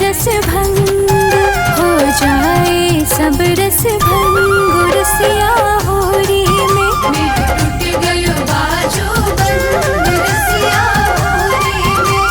रस भंग हो जाए, सब रस भंग रसिया होरी में। मेरा टूट गयो बाजो बंद रसिया होरी में।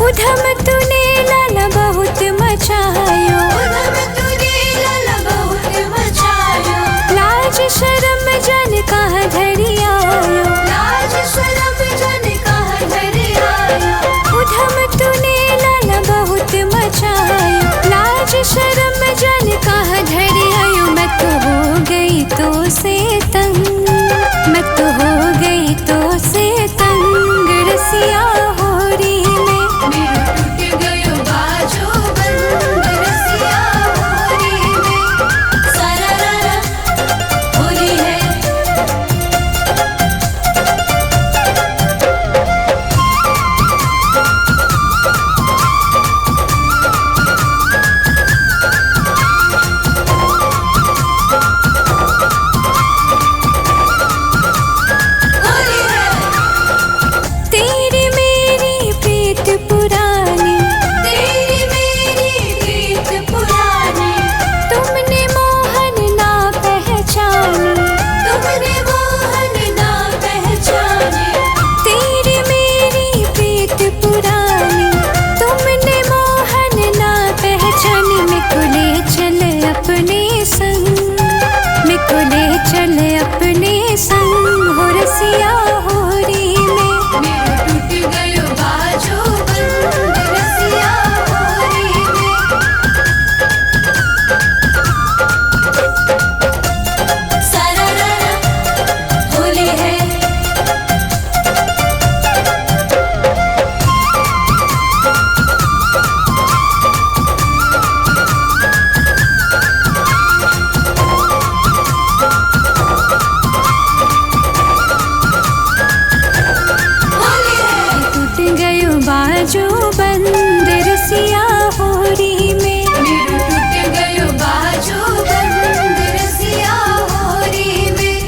उधम तूने लाला बहुत मचायो, उधम तूने लाला बहुत मचायो। लाज शर्म जन कहाँ धरी आयो, लाज शर्म जन कहाँ धरी आयो। उधम तूने लाला बहुत मचायो, लाज शर्म जन कहाँ धरी आयो। मैं तो हो गई तो से तंग, मैं तो हो गई तो से तंग रसिया होरी में। मेरा टूट गयो बाजो बंद रसिया होरी में। सरारा होली है। होली है। तेरी मेरी प्रीत पुरानी, तेरी मेरी प्रीत पुरानी। तुमने मोहन ना पहचानी, तुमने मोहन ना पहचाने। तेरी मेरी प्रीत पुरानी, तुमने मोहन ना पहचानी। मैं को ले चले अपने संग, मैं को ले चले अपने संग हो रसिया होरी में। मेरा टूट गयो बाजो बंद रसिया होरी में। सरारा होली है। होली है। टूट गयो बाजो बंद रसिया होरी में। मेरा टूट गयो बाजो बंद रसिया होरी में।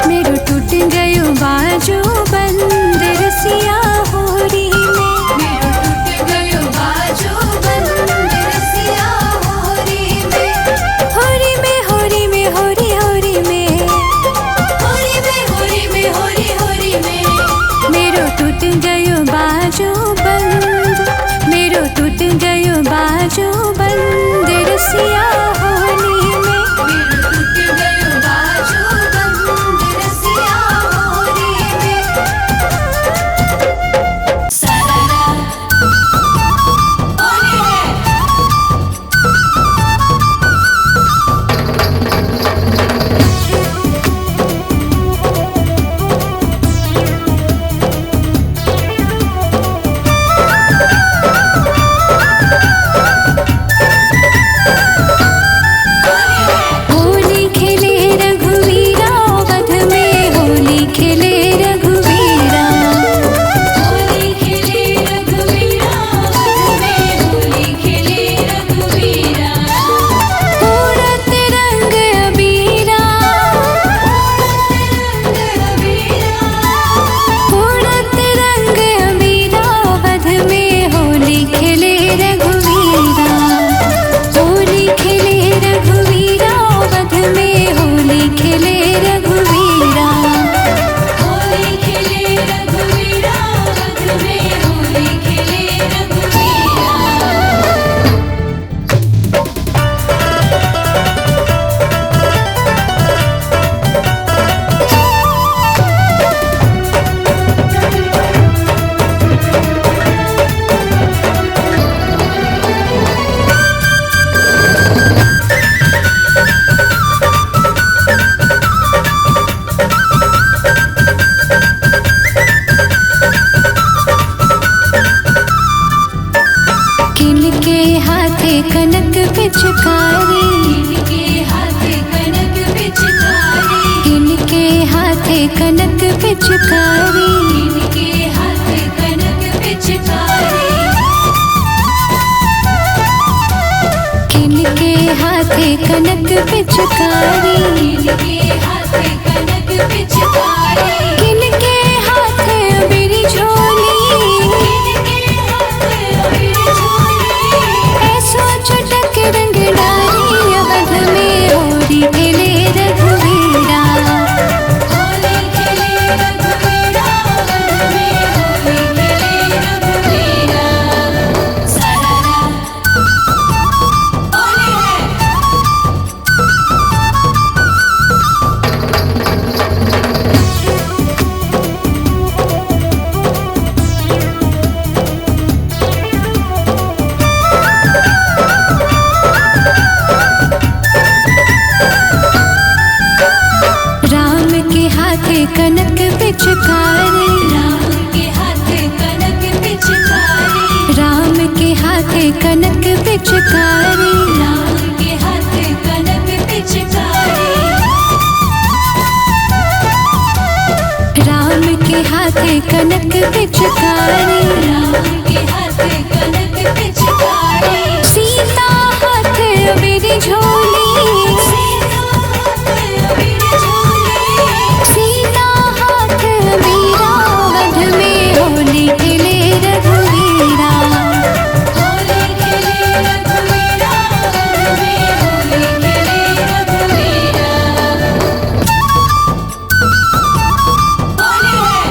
मेरो टूट गयो बाजो बंद रसिया होरी में। मेरा टूट गयो बाजो बंद रसिया होरी में। होरी में होरी में होरी होरी में, होरी में होरी में होरी होरी में। मेरो टूट गयो बाजो बंद, मेरो टूट गयो बाजो बंद रसिया होरी में। मेरा टूट गयो बाजो बंद रसिया होरी में। सरारा होली है। होली खेले रघुवीरा वध में, होली खेले रघुवीरा। होली खेले रघुवीरा वध में। होली खेले रघुवीरा। उड़त रंग अबीरा, रंग अबीरा। उड़त रंग अबीरा वध में, होली खेले रघुवीरा। होली खेले रघुवीरा वध में, होली खेले रघुवीरा। होली खेले रघुवीरा वध में। होली खेले रघुवीरा। किनके हाथे कनक पिचकारी, इनके हाथ कनक पिचकारी। कनक पिचकारी, किनके हाथ कनक पिचकारी, किनके हाथे कनक पिचकारी, किनके हाथ कनक पिचकारी, किनके हाथे अबीरी झोली, किनके हाथ अबीर झोली, ऐसो चटक रंग डारी अवध में होरी खेले रघुवीरा, होली खेले रघुवीरा, वन में होली खेले रघुवीरा। सारारा होली है। राम के हाथे कनक पिचकारी, राम के हाथ कनक पिचकारी, राम के हाथे कनक पिचकारी, राम के हाथ कनक पिचकारी, राम के हाथे कनक पिचकारी, राम के हाथ कनक पिचकारी, सीता हाथ अबीरी झोली, सीता हाथ अबीर झोली, सीता हाथ अबीरा, वध में होली खेले रघुवीरा, होली खेले रघुवीरा, वन में होली खेले रघुवीरा। होली है।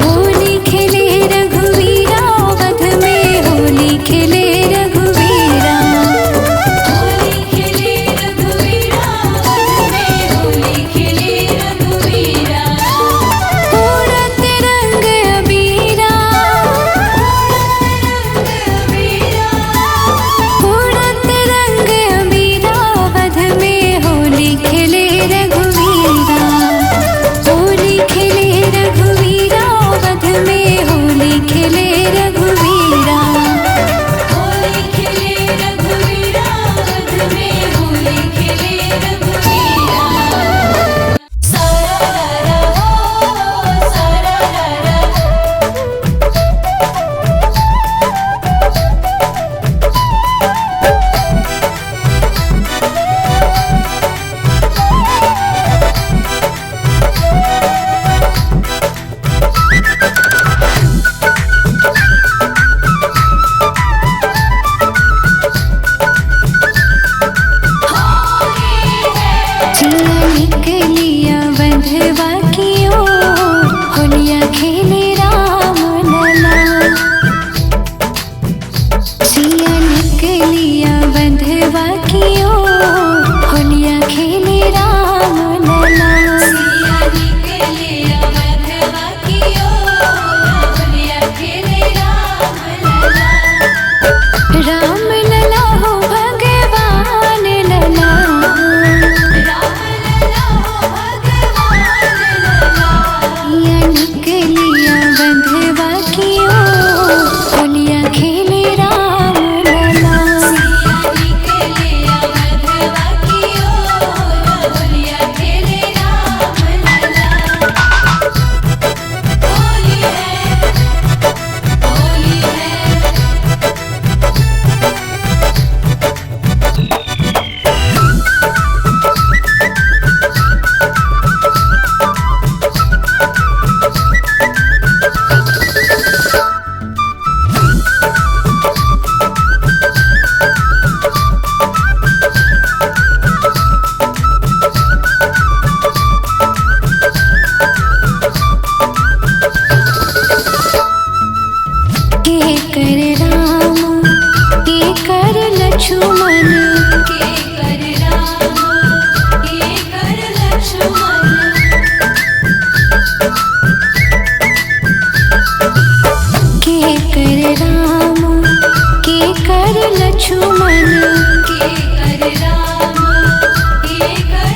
होली खेले रघुवीरा, वध में होली खेले रघुवीरा, होली खेले रघुवीरा, वन में होली खेले रघुवीरा। उड़त रंग अबीरा, उड़त रंग अबीरा, वध में होली खेले रघुवीरा, होली खेले रघुवीरा, वध में होली खेले रघुवीरा, होली खेले रघुवीरा, वन में होली खेले रघुवीरा। सारारा हो सारारा, जिया निकलिया बंधवा की ओर, होलिया खेले राम लला, जिया निकलिया बंधवा की ओर, होलिया खेले राम लला, सिया निकलिया बंधवा की ओर, होलिया खेले राम लला। राम लला हो भगवान लला, राम लला हो भगवान लला, जिया निकलिया बंधवा की ओर, होलिया खेले राम लला, सिया निकलिया बंधवा की ओर, होलिया खेले राम लला। होली है। होली है। के कर राम, के कर लक्ष्मण, के कर राम, के कर लक्ष्मण, के कर राम, के कर लक्ष्मण, के कर राम, के कर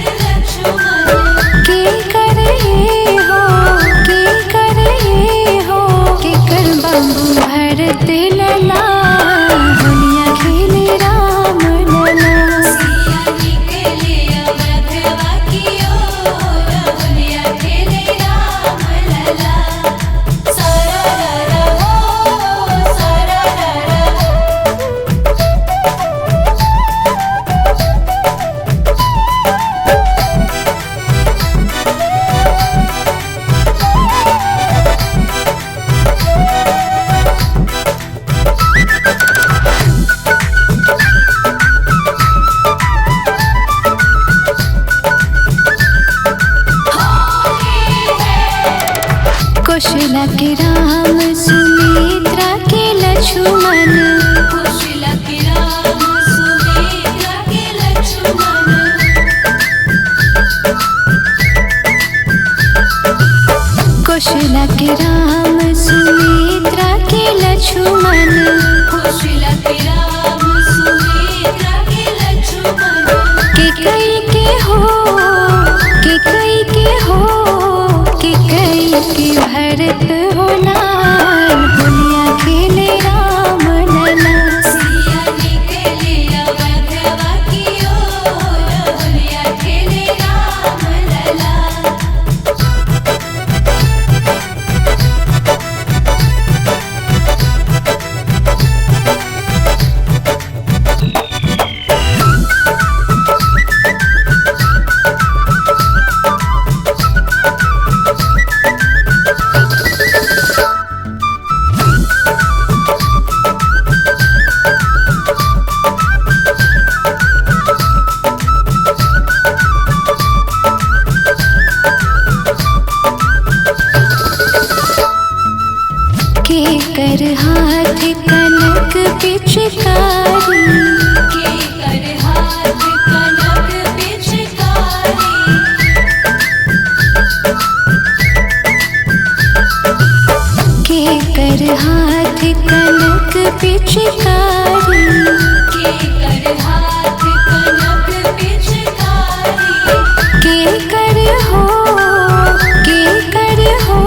कौशल्या के राम सुमित्रा के लक्ष्मण, कौशल्या के राम सुमित्रा के लक्ष्मण, कौशल्या के राम सुमित्रा के लक्ष्मण, कौशल्या के राम सुमित्रा के लक्ष्मण, के कई के हो, के कई के हो, के कई के भरत हो लाल, होलिया खेले राम लला। सिया निकले अवधवा की ओर, होलिया खेले राम लला। के कर हाथ कनक पिचकारी, के कर हाथ कनक पिचकारी, के कर हाथ कनक पिचकारी, के कर हाथ कनक पिचकारी, के कर हो, के कर हो,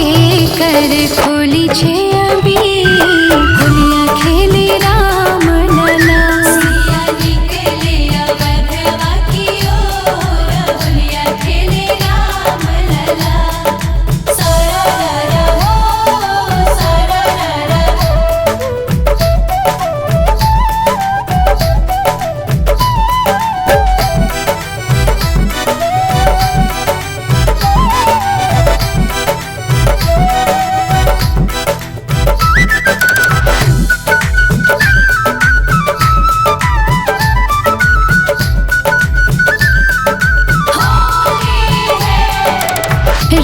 के कर खोली छे अभी, होलिया खेले राम लला। सिया निकले अवधवा की ओर, होलिया खेले राम लला। सरररा हो सरररा,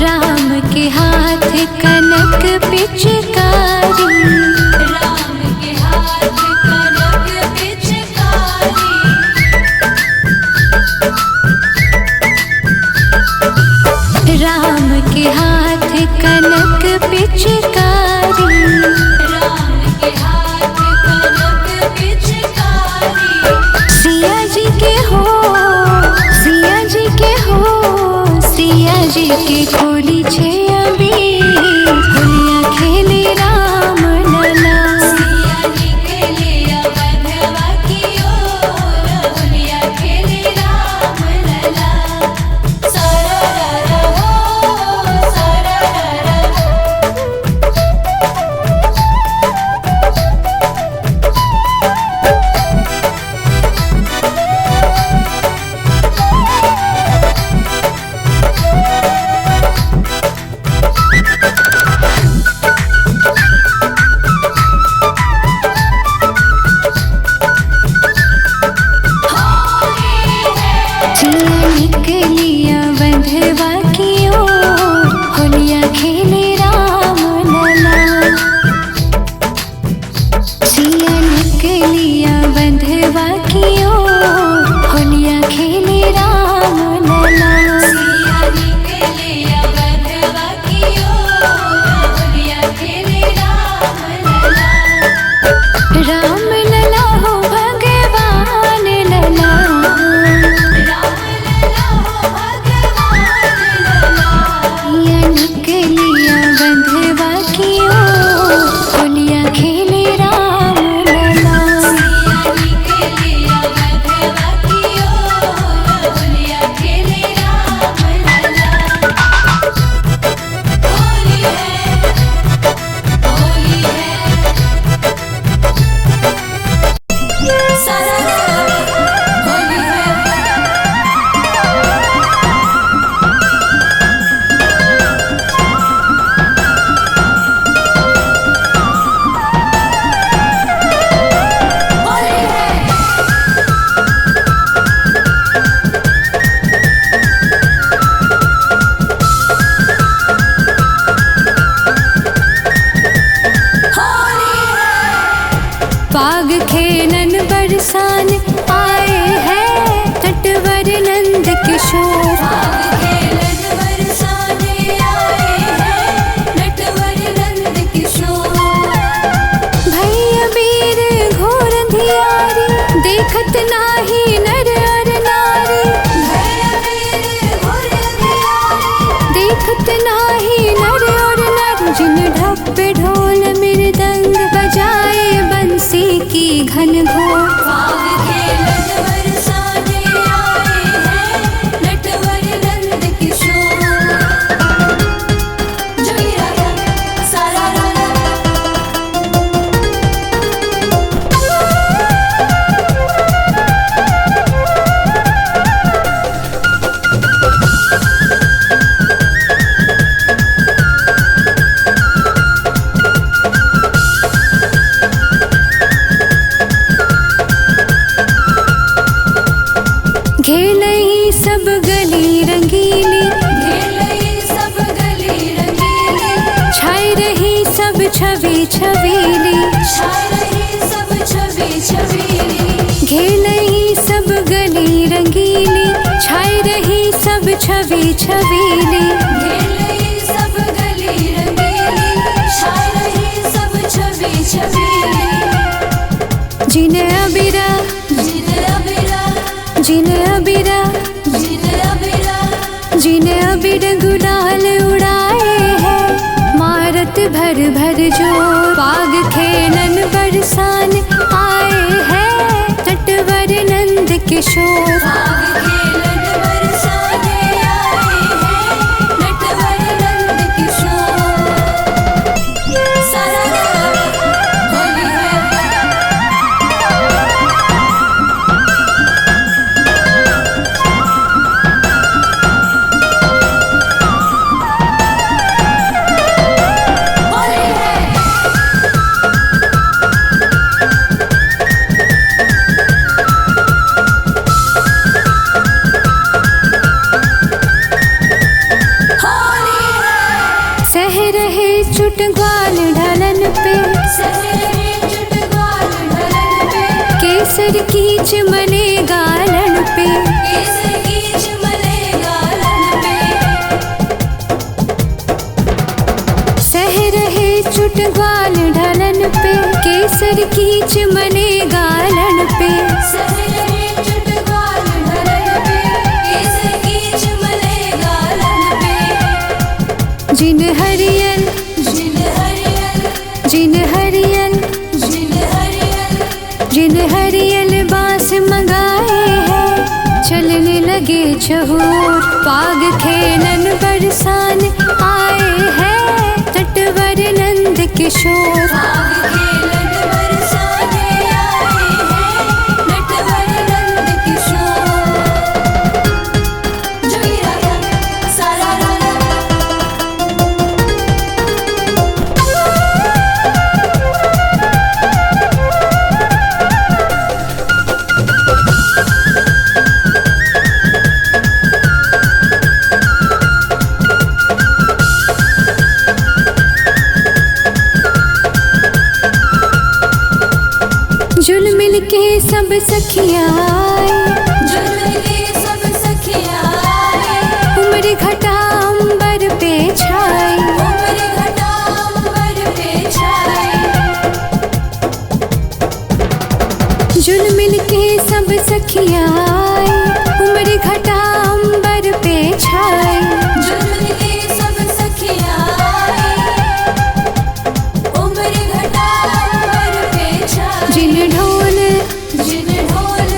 राम के हाथ कनक पिचकारी, राम के हाथ कनक पिचकारी, राम के हाथ कनक पिचकारी, राम के हाथ कनक पिचकारी, सिया जी के हो, सिया जी के हो, सिया जी के खोली छे अभी, होलिया खेले राम लला। सब छवि छबीली, छाए रही सब छवि छबीली, घेलही सब गली रंगीली, छाई रही सब छवि छबीली। घेर रही सब गली रंगीली, छाए रही सब छवि छबीली। जिन अबिरा जिन अबिरा जिन अबिरा जिन अबिरा जिन अबिर गुलाल उड़ाए हैं, मारत भर भर जोर, पाग खेलन बरसान आए हैं, नटवर नंद किशोर। पाग खेलन बरसाने आए हैं, नटवर नंद किशोर। सारा होली है, होली है। होली है, सह रहे चुटग्वाल ढलन पे, सहरे चुटगाल ढलन पे, केसर की चमने गालन पे, केसर की चमने गालन पे। सह रहे चुटग्वाल ढलन पे, केसर की चमने गालन पे। सहरे चुटगाल ढलन पे, केसर की चमने गालन पे। जिन हरियल जिन हरियल जिन हरियल जिन हरियल जिन हरियल बांस मंगाए हैं, चलने लगे चहूर, पाग खेलन बरसान आए हैं, नटवर नंद किशोर। पाग खेलन बरसाने आए हैं, नटवर नंद किशोर। जोगी राजा सारा राजा, जुल मिल के सब सखियाँ आए, जुल्म के सब सखियाँ आए, उम्र घटा अंबर पे छाई, उम्र घटा अंबर पे छाए। जुल मिल के सब सखियाँ आए, उम्र घटा अंबर पे छाई। जुल्म के सब सखियाँ आए, उम्र घटा अंबर पे छाए। जिन ढोल जिन ढोल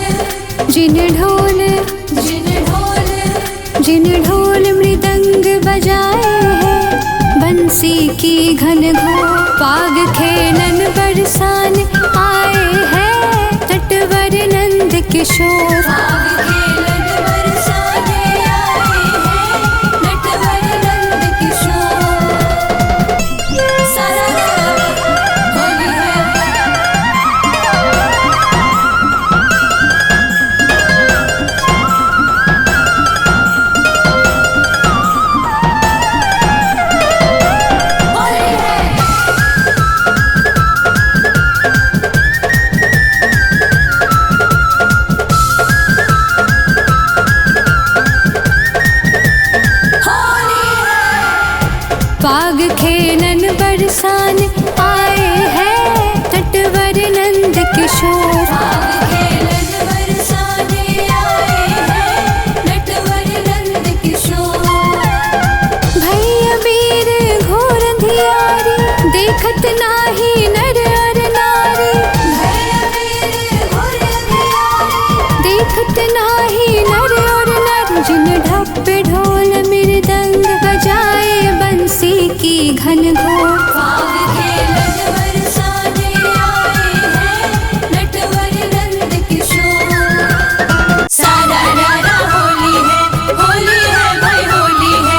जिन ढोल जिन ढोल जिन ढोल मृदंग बजाए हैं, बंसी की घन घोर, पाग खेलन बरसान आए हैं, नटवर नंद किशोर। पाग खेलन बरसाने आए हैं, नटवर नंद किशोर। सारा होली है, होली है। होली है, पाग खेलन बरसान आए हैं, नटवर नंद किशोर। पाग खेलन बरसाने आए हैं, नटवर नंद किशोर। भैया वीर घोर अंधियारी, देखत नाही नर और नारी, भैया वीर घोर अंधियारी, देखत नाही नर और नारी। जिन ढप ढोल मृदंग बजाए, बंसी की घन घोर, पाग खेलन बरसाने आए हैं, नटवर नंद किशोर। सारा रारा होली है भाई होली है।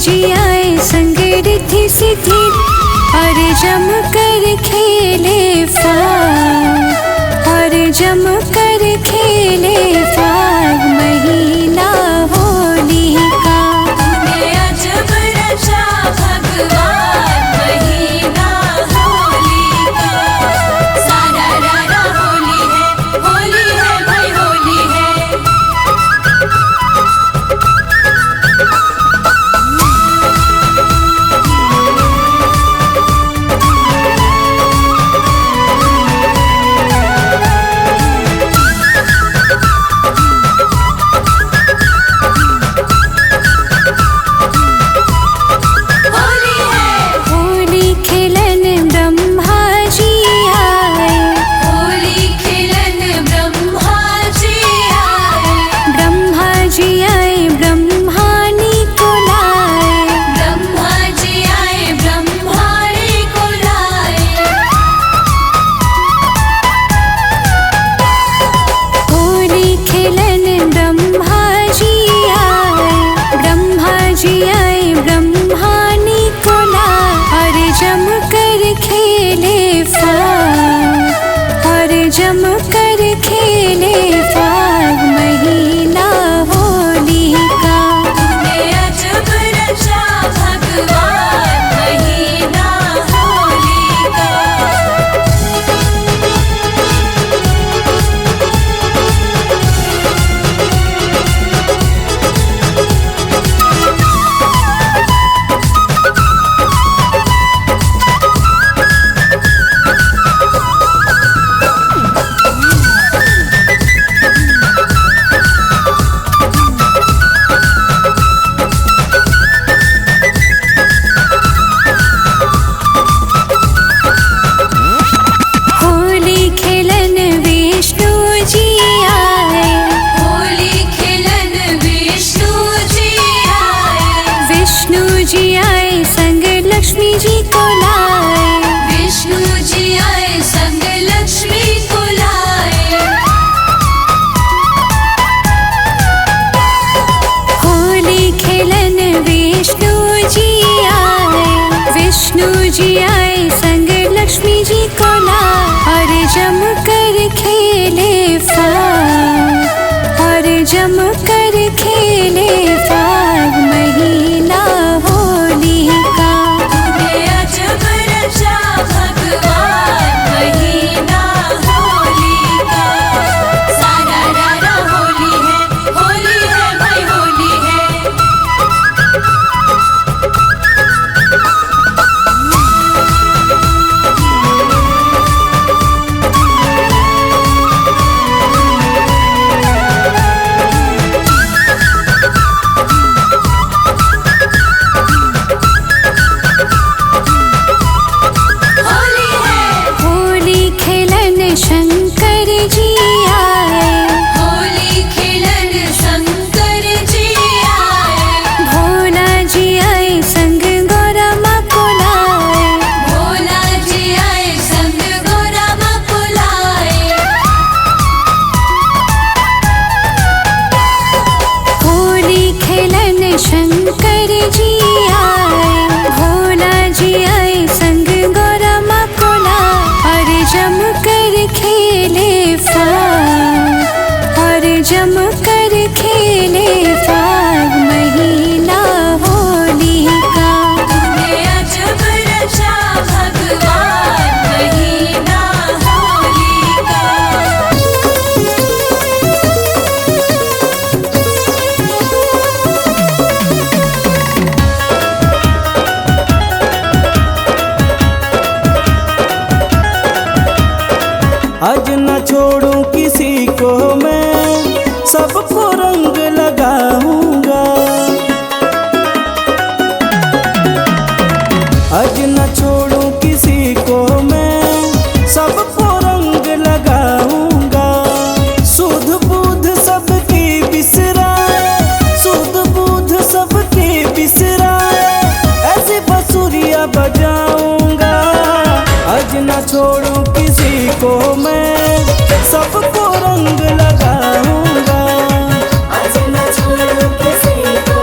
जी आए संग रिद्धि सिद्धि और जम कर खेले फाग और जम कर खेले फाग महीना होली का। तूने अजब रचा भगवान महीना होली का। सारा रारा होली है भाई होली है। जम कर खेले फाग महीना होली का। तूने अजब रचा भगवान महीना होली का। जी आए संग लक्ष्मी जी को लाए। विष्णु जी आए संग लक्ष्मी को लाए। होली खेलन विष्णु जी आए। विष्णु जी आए संग लक्ष्मी जी को लाए और जम कर खेले फाग और जम कर खेले फाग महीना होली का। तूने अजब रचा भगवान महीना होली का। सारा रारा होली है भाई होली है। शंकर जी आए। होली खेलन शंकर जी आए। भोला जी आए संग गौरा माँ को लाए। भोला जी आए संग गौरा माँ को लाए। होली खेलन शंकर जी आए। भोला जी आए संग गौरा माँ को लाए और जम कर खेले फाग और जम कर खेले फाग महीना होली का। तूने अजब रचा भगवान महीना होली का। आज न छोड़ूं किसी को मैं, सबको रंग लगाऊंगा। आज न छोड़ूं किसी को मैं, सबको रंग लगाऊंगा। सुध बुध सबकी बिसराए, सुध बुध सबकी बिसराए, ऐसी बंसुरियां बजाऊंगा। आज न छोड़ूं किसी को मैं, सबको रंग लगाऊंगा। आज न छोड़ूं किसी को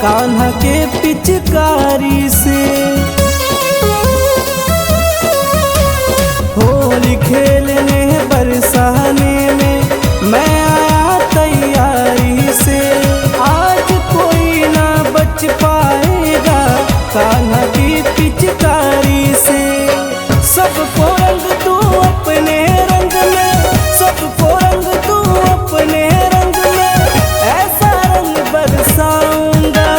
कान्हा के पिचकारी से। होली खेलने बरसाने में मैं आया तैयारी से। आज कोई ना बच पाएगा कान्हा की पिचकारी से। सबको रंग तू अपने रंग में, सबको रंग तू अपने रंग में, ऐसा रंग बरसाऊंगा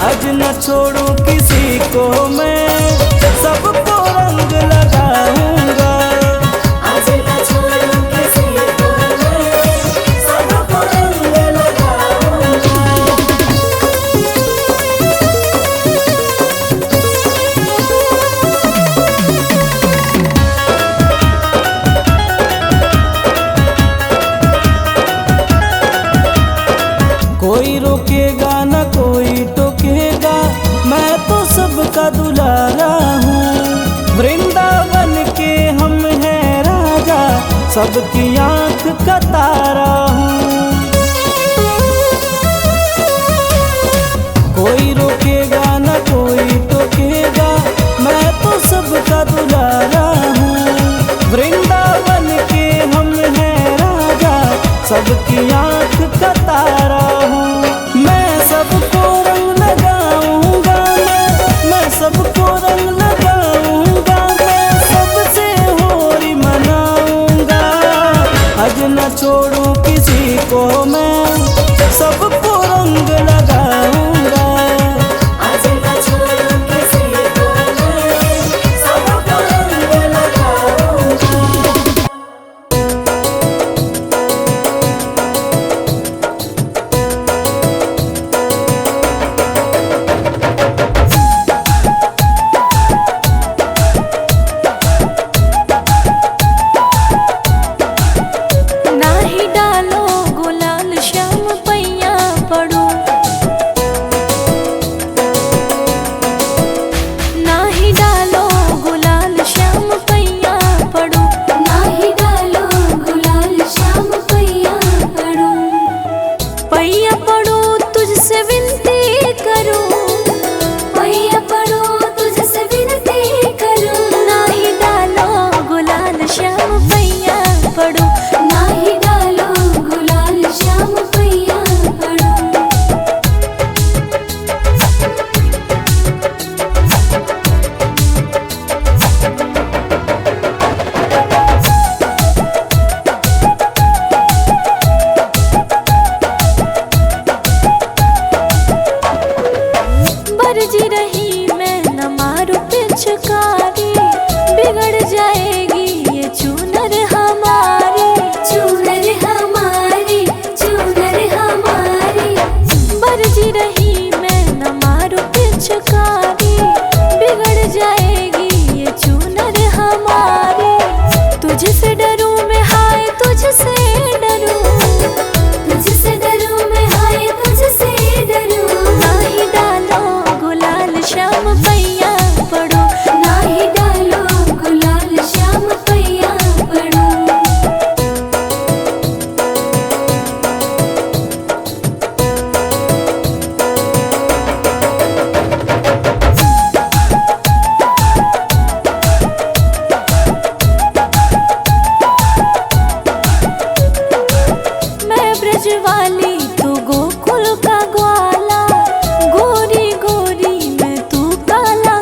आज न छोड़ू किसी को मैं, सबको रंग लगाऊंगा। आज न छोड़ूं किसी को मैं, सबको रंग लगाऊंगा। कोई रोकेगा न कोई टोकेगा, मैं तो सबका दुलारा हूँ। वृंदावन के हम हैं राजा, सबकी आँख का तारा हूँ। कोई रोकेगा न कोई टोकेगा, मैं तो सबका दुलारा हूँ। वृंदावन के हम हैं राजा, सबकी आँख का तारा हूँ। मैं सबको रंग लगाऊंगा, मैं सबको रंग लगाऊंगा, मैं सबसे होली मनाऊंगा। आज न छोड़ू किसी को मैं, सबको रंग लगाऊंगा। आज न छोड़ूं किसी को मैं, सबको रंग लगाऊंगा। नाही डालो गुलाल श्याम पैया पड़ो, नाही डालो गुलाल श्याम पैया पड़ो, नाही डालो गुलाल श्याम पैया पड़ो। पैया पड़ो तुझसे विनती करूं, पैया पड़ो तुझसे विनती करूं। नाही डालो गुलाल श्याम पैया पड़ो। नाही डालो गुलाल श्याम पैया पड़ो। बरजी रही मैं न मारू पिचकारी, बिगड़ जाएगी ये चूनर हमारी। चूनर हमारी, चूनर हमारी। बरजी रही मैं न मारू पिचकारी, बिगड़ जाएगी ये चूनर हमारी। तुझसे डरूं मैं हाय तुझसे डरूं, तुझसे डरूं मैं हाय तुझसे डरूं। नाही डालो गुलाल श्याम पैया पड़ो, नाही डालो गुलाल श्याम पैया पड़ो। मैं ब्रजवाली तू गोकुल का ग्वाला, गोरी गोरी मैं तू काला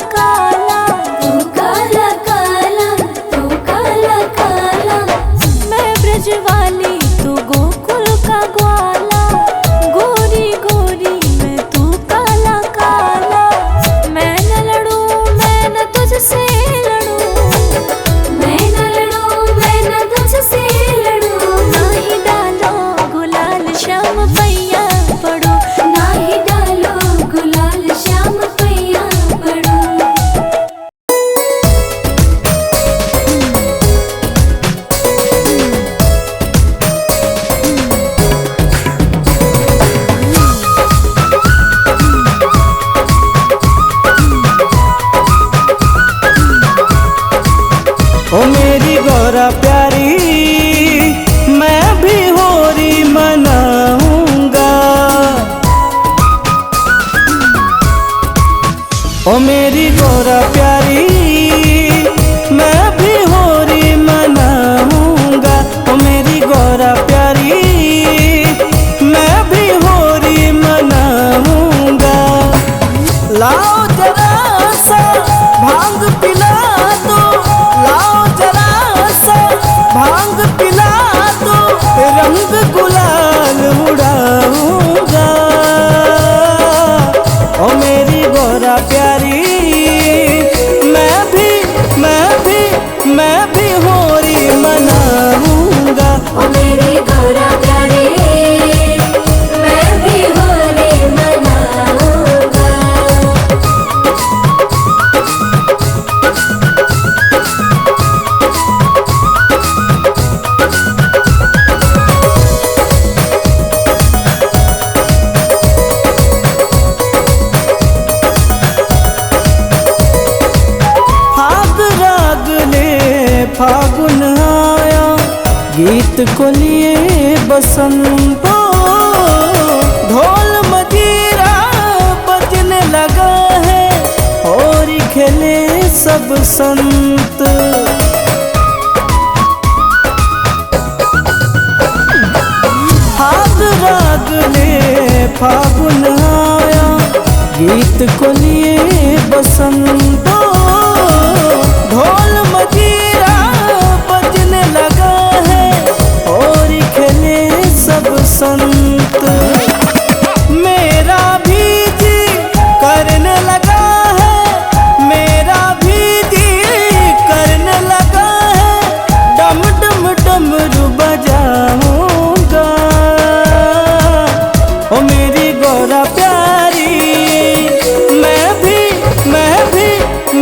ओ मेरी गौरा प्यारी मैं भी होली मनाऊंगा। ओ मेरी गौरा प्यारी मैं भी होली मनाऊंगा। लाओ जरा सा भांग पिला दो, लाओ जरा सा भांग पिला दो, रंग गुलाल उड़ाऊंगा। ओ मेरी गौरा प्यारी मैं भी होली मनाऊंगा। ओ मेरी गौरा प्यारी मैं भी होली मनाऊंगा। फागुन आया गीत को लिए बसंतो, ढोल मजीरा बजने लगा है होली खेले सब संत। फाग राग ले फागुन आया गीत को लिए बसंतो, ढोल मजीरा बजने लगा है होली खेले सब संत। मेरा भी जी करने लगा है, मेरा भी जी करने लगा है, डम डम डमरू बजाऊंगा। ओ मेरी गौरा प्यारी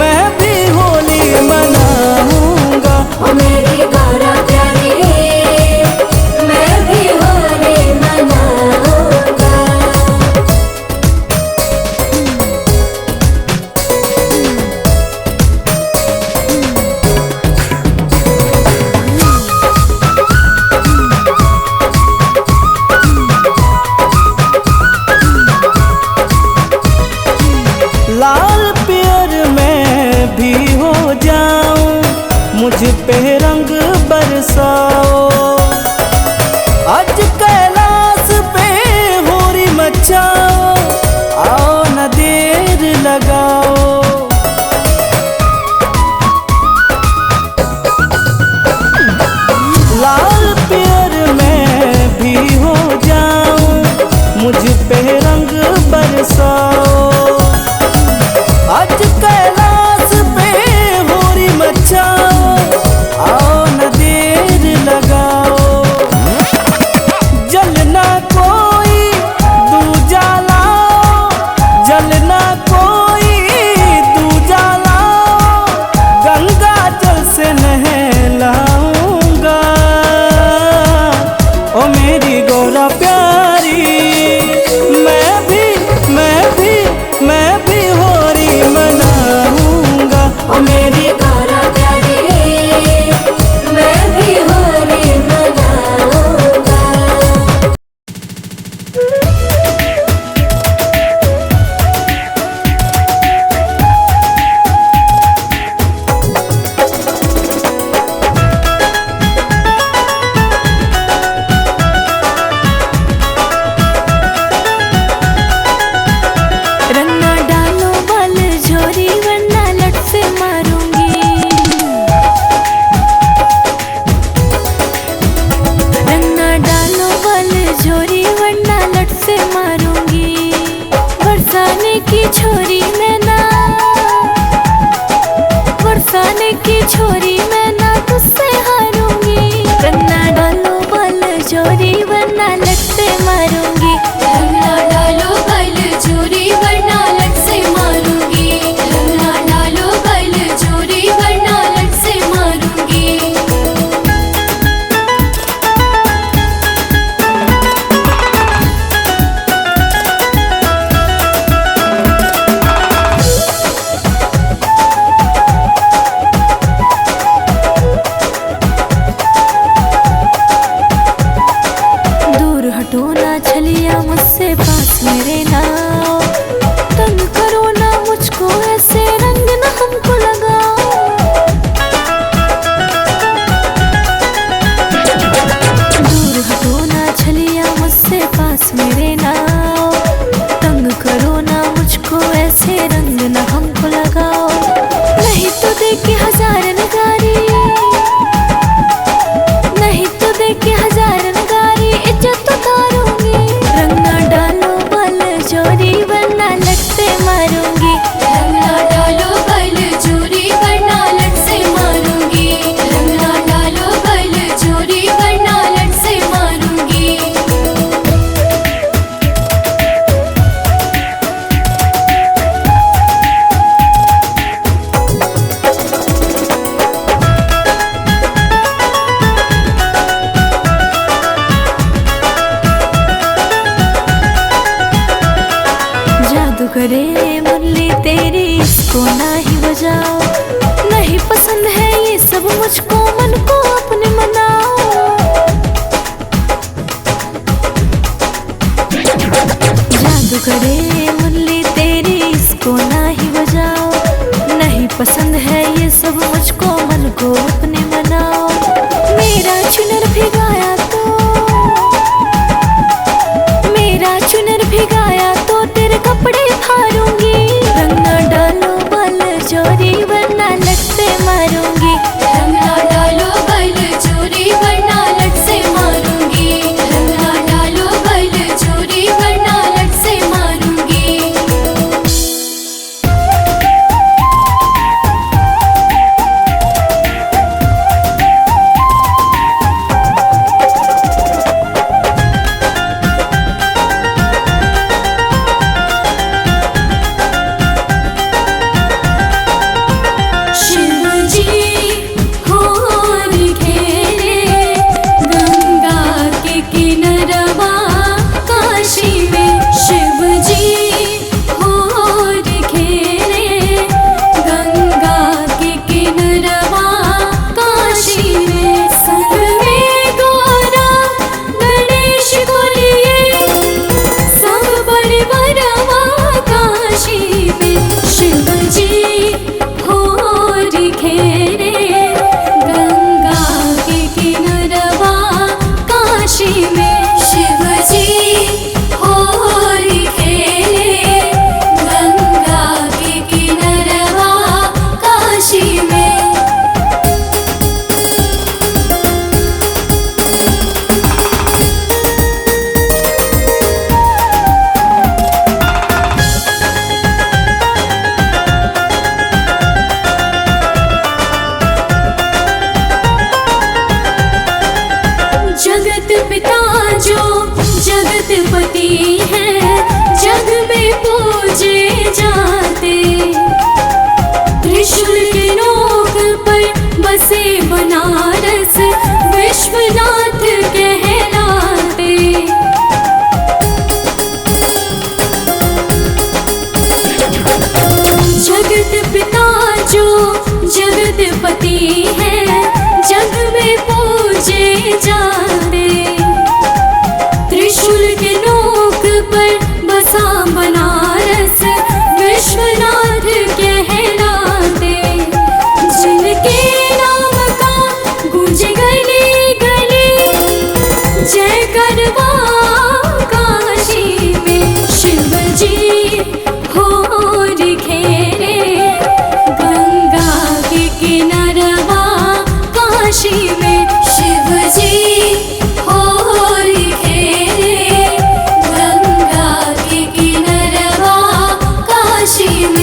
मैं भी होली मनाऊंगा। ओ मेरी गौरा प्यारी मैं भी होली मनाऊंगा। लाल पियर मैं भी हो जाऊं, मुझ पे रंग बरसाओ। आज कैलाश पे होली मचाओ, आओ न देर लगाओ। लाल पियर मैं भी हो जाऊं, मुझ पे रंग बरसाओ। आज कैलाश पे होली मचाओ, आओ न देर लगाओ। इसको ना ही बजाओ। नहीं पसंद है ये सब मुझको, मन को अपने मनाओ। जादू करे मुरली तेरी, इसको ना ही बजाओ। नहीं पसंद है ये सब मुझको, मन को अपने मनाओ। मेरा चुनर भिगाया तो, मेरा चुनर भिगाया तो तेरे कपड़े फाड़ूंगी। रंग ना डालो बल जोरी वरना लट से मारूंगी। रंग ना डालो बल चोरी वरना लट से मारूंगी। रंग ना डालो बल चोरी वरना लट से मारूंगी। शिव जी होर घेरे गंगा के किनरवा काशी में। शिव जी होर घेरे गंगा के किनरवा काशी में। संग में गौरा गणेश को लिए सब परिवारवा काशी में। शिव जी होर घेरे गंगा के किनरवा काशी में। शिव जी होर घेरे गंगा के किनरवा काशी में। जगत पिता जो जगतपति हैं, जग में पूजे जाते। त्रिशूल के नोक पर बसे बनारस, विश्वनाथ कहलाते। जगत पिता जो जगतपति हैं, जग में पूजे जाते। त्रिशूल के नोक पर बसा बनारस, विश्वनाथ कहलाते। जिनके नाम का गूंजे गली गली जय करवा काशी में। शिव जी होर घेरे गंगा के किनरवा काशी में। शिव जी होर घेरे गंगा के किनरवा काशी में।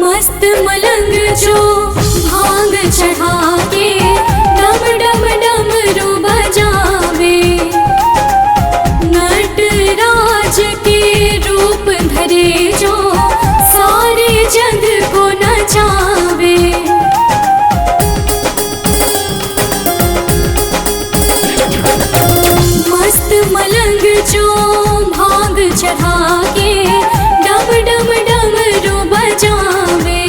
मस्त मलंग जो भांग चढ़ा के डम डम डमरू बजावे। नटराज के रूप धरे जो सारे जग को नचावे। मस्त मलंग जो भांग चढ़ा के डम डम डमरू बजावे।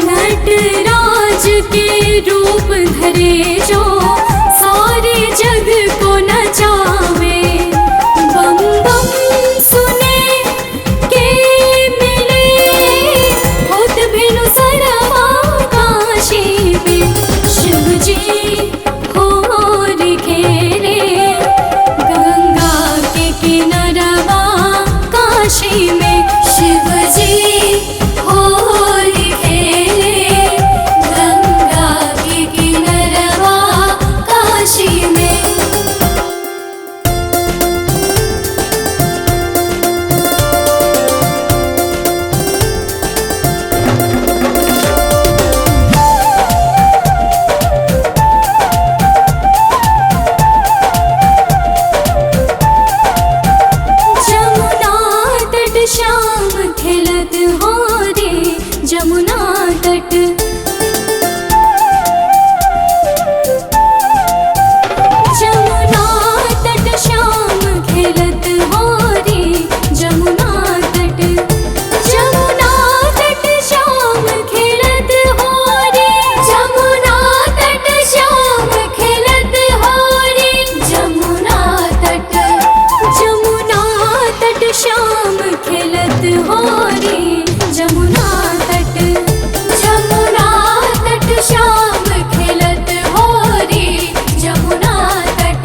नटराज के रूप धरे जो सारे जग को नचावे। बम बम सुने के मिले होत भेनु सरवा काशी में। शिव जी होर घेरे गंगा के किनरवा काशी में। शिव जी होर घेरे गंगा के किनरवा काशी में। हो रे जमुना तट। जमुना तट शाम खेलत हो रे जमुना तट।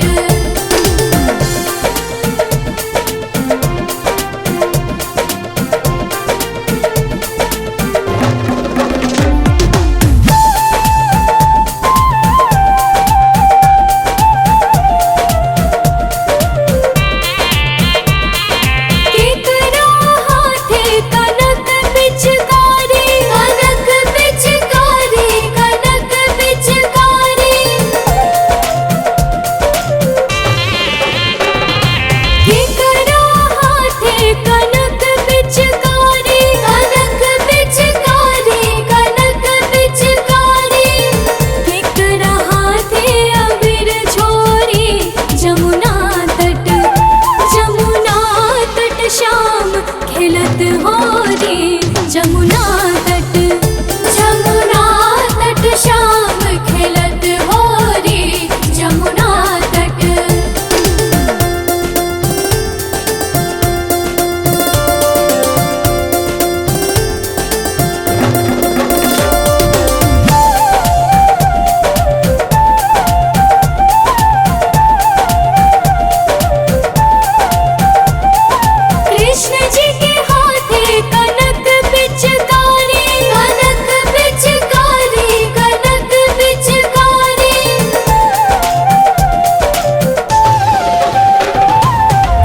केकरा हाथे कनक पिचकारी, कनक पिचकारी, कनक पिचकारी। केकरा हाथे कनक पिचकारी, कनक पिचकारी, कनक पिचकारी। केकरा हाथे अबीर छोरी जमुना तट। जमुना तट शाम खेलत हो रे जमुना तट। जमुना तट शाम खेलत हो रे जमुना तट। कृष्ण जी के हाथे कनक पिचकारी, कनक पिचकारी, कनक पिचकारी।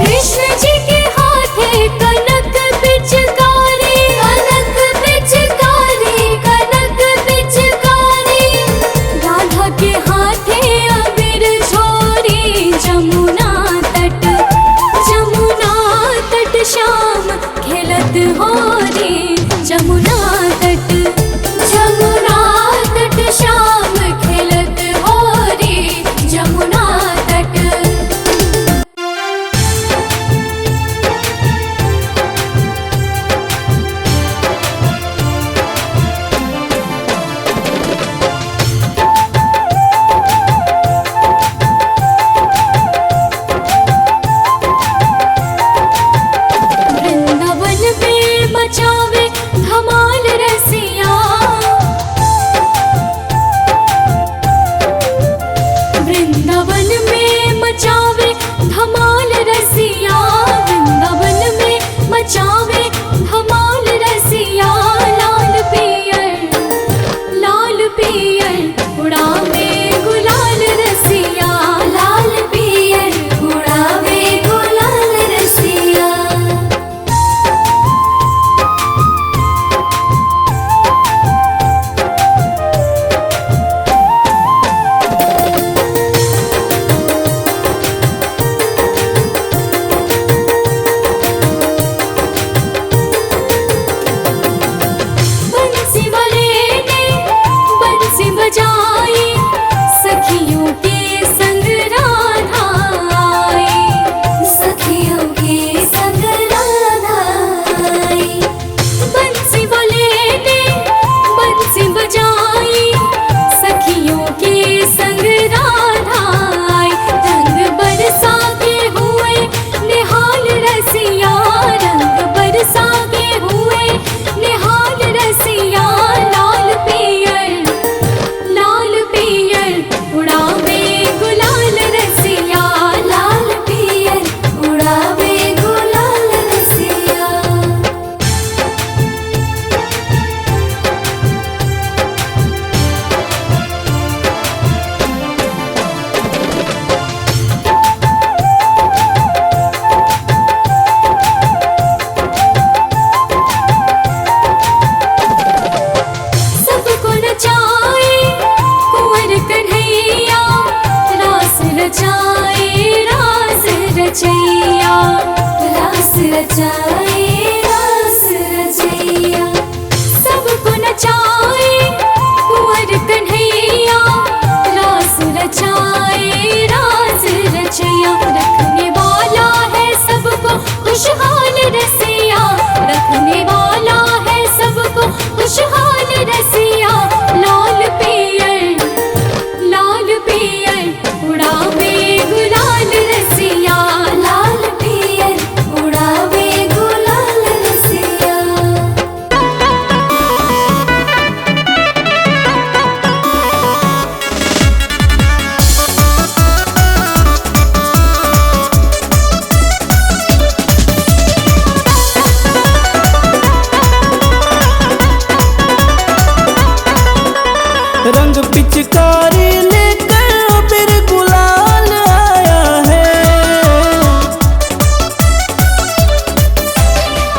कृष्ण जी के हाथे कनक पिचकारी, कनक पिचकारी, कनक पिचकारी। राधा के हाथे अबीर छोरी जमुना तट। जमुना तट शाम खेलत हो रे जमुना तट। जमुना तट शाम खेलत हो रे जमुना तट। वृंदावन में मचावे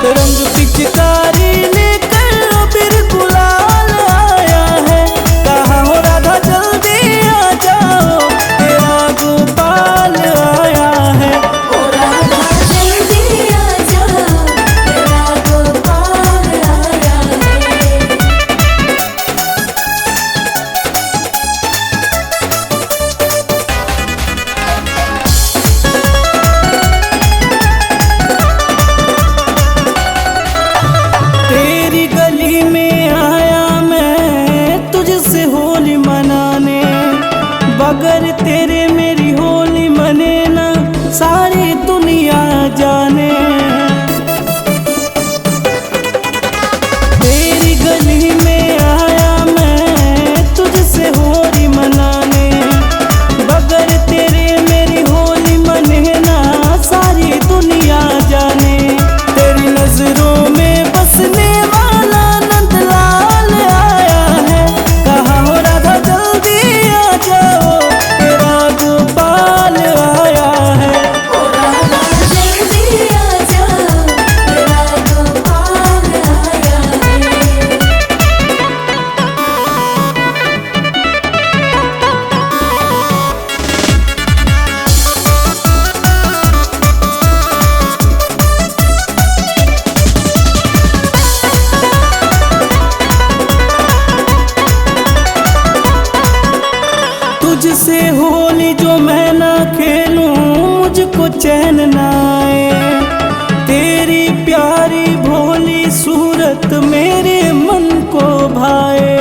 रंग पिचकारी लेकर अबीर गुलाल आया है। कहाँ हो राधा जल्दी आ जाओ, तेरा गोपाल आया है। ओ राधा जल्दी आ जाओ, तेरा गोपाल आया है। तेरी गली में आया मैं तुझसे होली मनाने, बगैर तेरे मेरी होली मने ना सारी दुनिया जाने। तेरी गली में आया मैं तुझसे होली मनाने, बगैर तेरे मेरी होली मने ना सारी दुनिया जाने। तेरी नजरों में बसने वाला नंदलाल आया है। कहाँ हो राधा जल्दी आ जाओ, तेरा गोपाल आया है। ओ राधा जल्दी आ जाओ, तेरा गोपाल आया है। तुझसे होली जो मैं ना खेलूं मुझको चैन ना आए। तेरी प्यारी भोली सूरत मेरे मन को भाए।